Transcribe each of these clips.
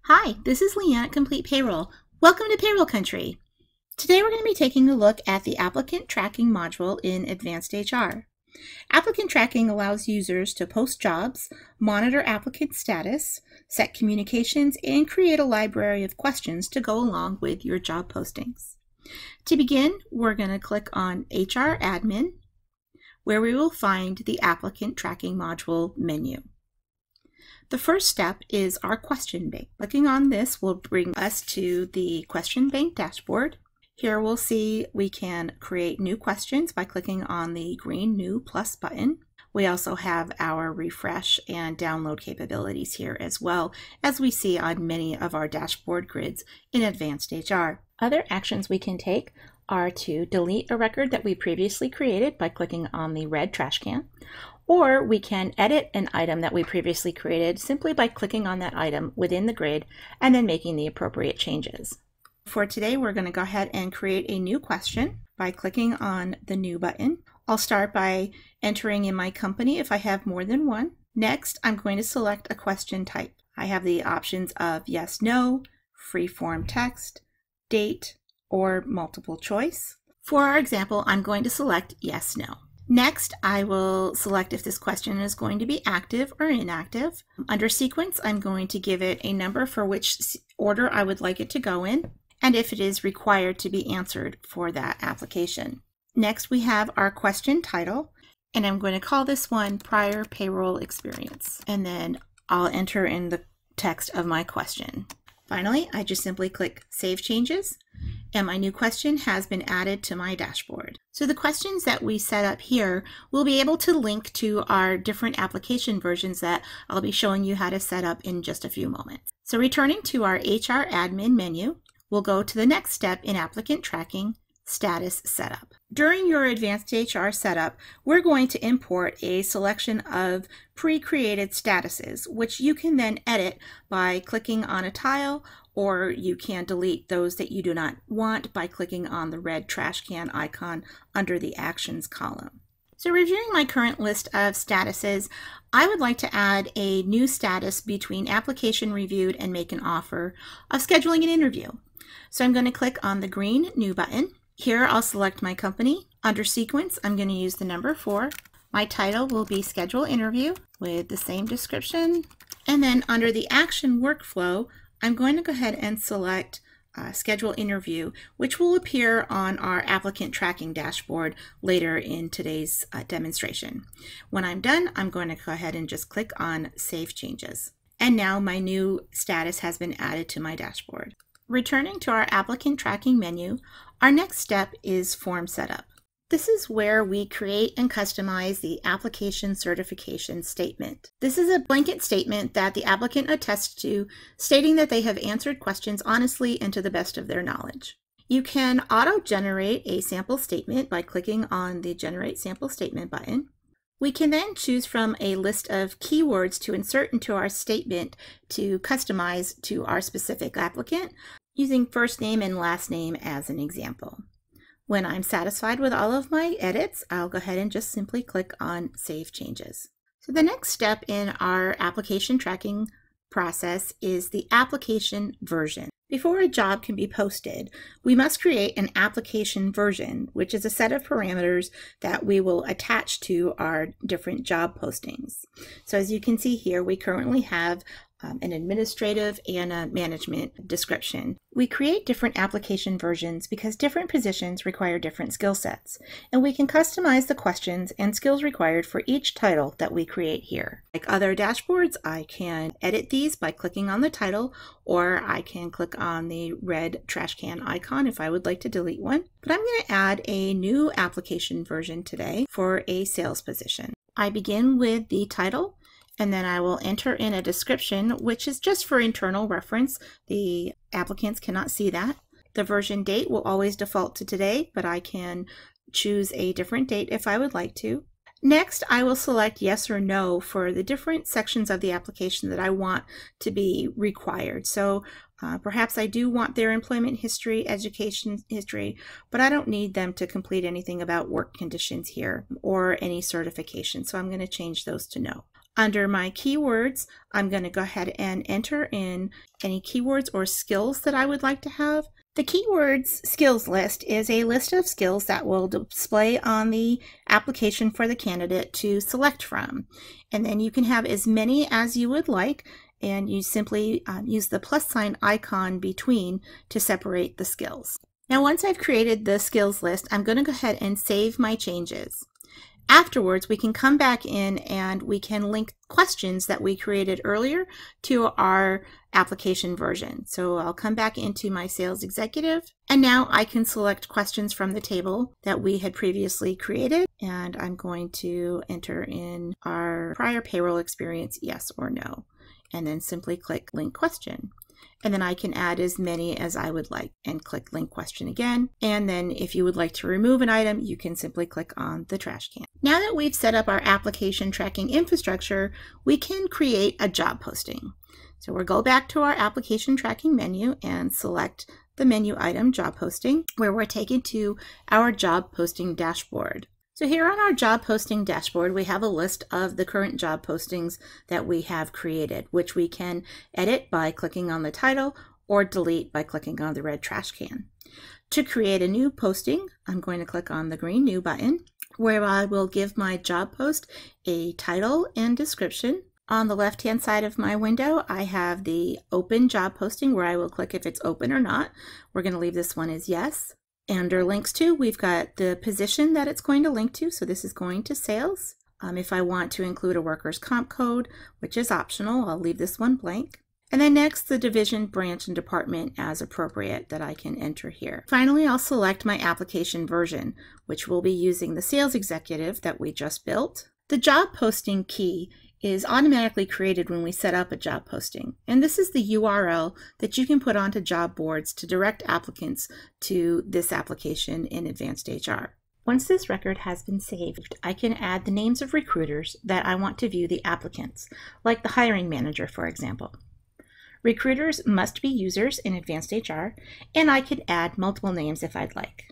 Hi, this is Leanne at Complete Payroll. Welcome to Payroll Country. Today we're going to be taking a look at the Applicant Tracking module in Advanced HR. Applicant Tracking allows users to post jobs, monitor applicant status, set communications, and create a library of questions to go along with your job postings. To begin, we're going to click on HR Admin, where we will find the Applicant Tracking module menu. The first step is our question bank. Clicking on this will bring us to the question bank dashboard. Here we'll see we can create new questions by clicking on the green New Plus button. We also have our refresh and download capabilities here as well, as we see on many of our dashboard grids in Advanced HR. Other actions we can take are to delete a record that we previously created by clicking on the red trash can, or we can edit an item that we previously created simply by clicking on that item within the grid and then making the appropriate changes. For today, we're going to go ahead and create a new question by clicking on the New button. I'll start by entering in my company if I have more than one. Next, I'm going to select a question type. I have the options of yes, no, free-form text, date, or multiple choice. For our example, I'm going to select yes, no. Next, I will select if this question is going to be active or inactive. Under sequence, I'm going to give it a number for which order I would like it to go in, and if it is required to be answered for that application. Next, we have our question title, and I'm going to call this one Prior Payroll Experience, and then I'll enter in the text of my question. Finally, I just simply click Save Changes, and my new question has been added to my dashboard. So the questions that we set up here will be able to link to our different application versions that I'll be showing you how to set up in just a few moments. So returning to our HR Admin menu, we'll go to the next step in Applicant Tracking, Status Setup. During your Advanced HR setup, we're going to import a selection of pre-created statuses, which you can then edit by clicking on a tile, or you can delete those that you do not want by clicking on the red trash can icon under the Actions column. So reviewing my current list of statuses, I would like to add a new status between application reviewed and make an offer of scheduling an interview. So I'm going to click on the green New button. Here I'll select my company. Under sequence, I'm going to use the number 4. My title will be Schedule Interview with the same description. And then under the action workflow, I'm going to go ahead and select Schedule Interview, which will appear on our Applicant Tracking dashboard later in today's demonstration. When I'm done, I'm going to go ahead and just click on Save Changes. And now my new status has been added to my dashboard. Returning to our Applicant Tracking menu, our next step is Form Setup. This is where we create and customize the application certification statement. This is a blanket statement that the applicant attests to, stating that they have answered questions honestly and to the best of their knowledge. You can auto-generate a sample statement by clicking on the Generate Sample Statement button. We can then choose from a list of keywords to insert into our statement to customize to our specific applicant, using first name and last name as an example. When I'm satisfied with all of my edits, I'll go ahead and just simply click on Save Changes. So the next step in our application tracking process is the application version. Before a job can be posted, we must create an application version, which is a set of parameters that we will attach to our different job postings. So as you can see here, we currently have an administrative and a management description. We create different application versions because different positions require different skill sets, and we can customize the questions and skills required for each title that we create here. Like other dashboards, I can edit these by clicking on the title, or I can click on the red trash can icon if I would like to delete one. But I'm going to add a new application version today for a sales position. I begin with the title, and then I will enter in a description, which is just for internal reference. The applicants cannot see that. The version date will always default to today, but I can choose a different date if I would like to. Next, I will select yes or no for the different sections of the application that I want to be required. So perhaps I do want their employment history, education history, but I don't need them to complete anything about work conditions here or any certification. So I'm going to change those to no. Under my keywords, I'm going to go ahead and enter in any keywords or skills that I would like to have. The keywords skills list is a list of skills that will display on the application for the candidate to select from. And then you can have as many as you would like, and you simply use the plus sign icon between to separate the skills. Now, once I've created the skills list, I'm going to go ahead and save my changes. Afterwards, we can come back in and we can link questions that we created earlier to our application version. So I'll come back into my sales executive, and now I can select questions from the table that we had previously created, and I'm going to enter in our prior payroll experience, yes or no, and then simply click link question. And then I can add as many as I would like and click link question again. And then if you would like to remove an item, you can simply click on the trash can. Now that we've set up our application tracking infrastructure, we can create a job posting. So we'll go back to our application tracking menu and select the menu item job posting, where we're taken to our job posting dashboard. So here on our job posting dashboard, we have a list of the current job postings that we have created, which we can edit by clicking on the title or delete by clicking on the red trash can. To create a new posting, I'm going to click on the green new button, where I will give my job post a title and description. On the left-hand side of my window, I have the open job posting, where I will click if it's open or not. We're going to leave this one as yes. Under links to, we've got the position that it's going to link to. So this is going to sales. If I want to include a workers' comp code, which is optional, I'll leave this one blank. And then next, the division, branch, and department as appropriate that I can enter here. Finally, I'll select my application version, which will be using the sales executive that we just built. The job posting key is automatically created when we set up a job posting. And this is the URL that you can put onto job boards to direct applicants to this application in Advanced HR. Once this record has been saved, I can add the names of recruiters that I want to view the applicants, like the hiring manager, for example. Recruiters must be users in Advanced HR, and I could add multiple names if I'd like.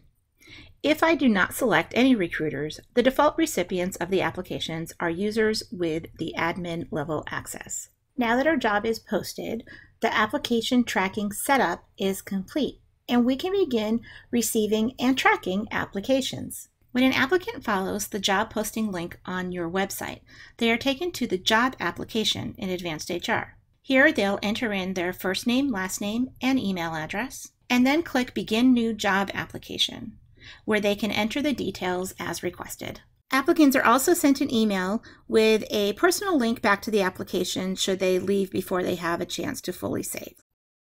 If I do not select any recruiters, the default recipients of the applications are users with the admin level access. Now that our job is posted, the application tracking setup is complete, and we can begin receiving and tracking applications. When an applicant follows the job posting link on your website, they are taken to the job application in Advanced HR. Here they'll enter in their first name, last name, and email address, and then click Begin New Job Application, where they can enter the details as requested. Applicants are also sent an email with a personal link back to the application should they leave before they have a chance to fully save.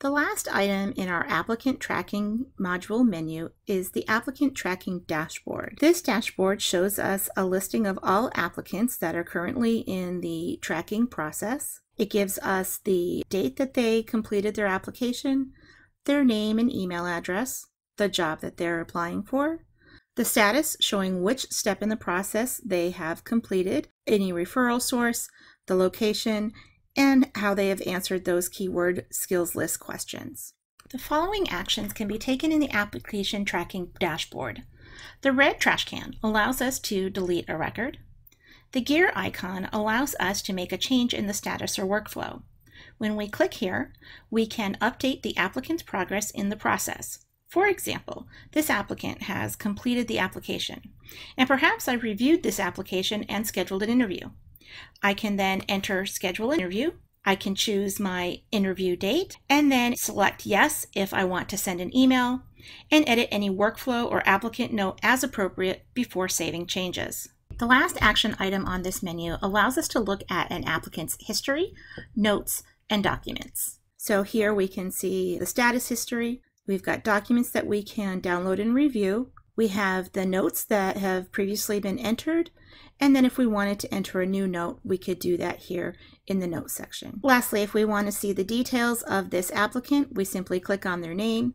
The last item in our applicant tracking module menu is the applicant tracking dashboard. This dashboard shows us a listing of all applicants that are currently in the tracking process. It gives us the date that they completed their application, their name and email address, the job that they're applying for, the status showing which step in the process they have completed, any referral source, the location, and how they have answered those keyword skills list questions. The following actions can be taken in the application tracking dashboard. The red trash can allows us to delete a record. The gear icon allows us to make a change in the status or workflow. When we click here, we can update the applicant's progress in the process. For example, this applicant has completed the application, and perhaps I reviewed this application and scheduled an interview. I can then enter Schedule Interview. I can choose my interview date, and then select Yes if I want to send an email, and edit any workflow or applicant note as appropriate before saving changes. The last action item on this menu allows us to look at an applicant's history, notes, and documents. So here we can see the status history. We've got documents that we can download and review. We have the notes that have previously been entered. And then if we wanted to enter a new note, we could do that here in the notes section. Lastly, if we want to see the details of this applicant, we simply click on their name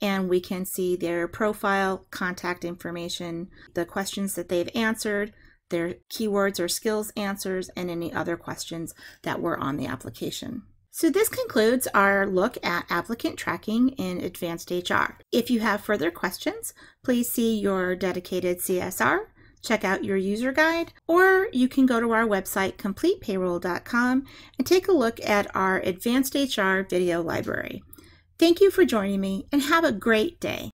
and we can see their profile, contact information, the questions that they've answered, their keywords or skills answers, and any other questions that were on the application. So this concludes our look at applicant tracking in Advanced HR. If you have further questions, please see your dedicated CSR check out your user guide, or you can go to our website, completepayroll.com, and take a look at our Advanced HR video library. Thank you for joining me, and have a great day.